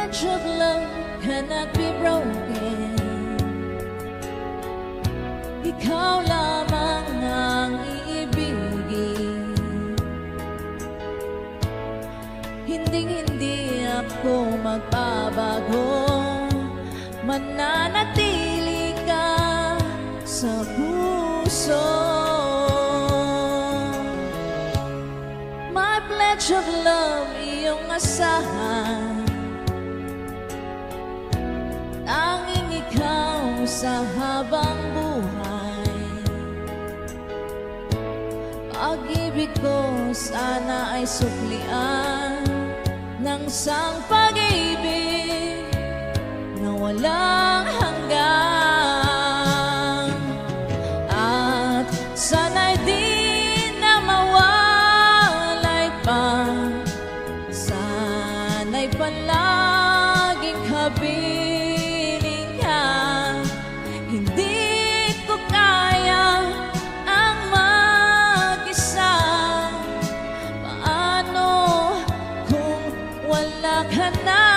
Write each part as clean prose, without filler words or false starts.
pledge of love cannot be broken. Ikaw lamang ang iibigin. Hinding-hindi ako magbabago, mananatili ka sa puso. My pledge of love, iyong asahan. Tanging ikaw sa habang buhay. Pag-ibig ko sana ay suklian ng isang pag-ibig na walang hanggan. At sana'y di na mawalay pa, sana'y palaging kapiling ka. Hindi ko kaya ang mag-isa. Paano kung wala ka na?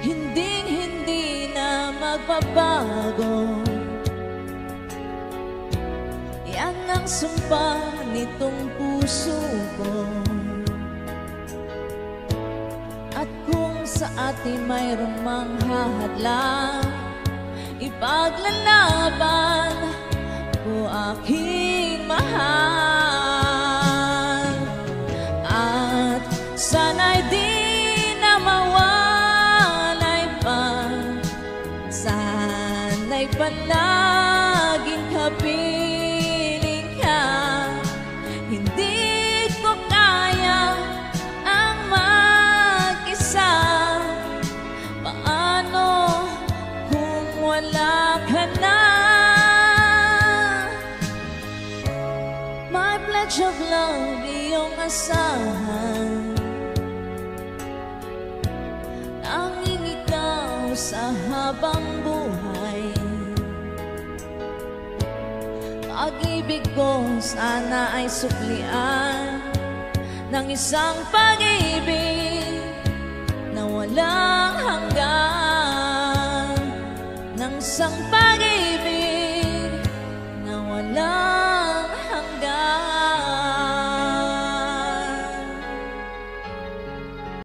Hinding-hindi na magbabago. Yan ang sumpa nitong puso ko. At kung sa atin mayroong manghahadlang, ipaglalaban ko aking mahal. At sana'y di na mawalay pa, sana'y palaging kapiling ka. Hindi ko kaya ang mag-isa. Paano kung wala ka na? My pledge of love, iyong asahan. Tanging ikaw sa habang buhay. Pag-ibig ko sana ay suklian ng isang pag-ibig na walang hanggan. Ng isang pag-ibig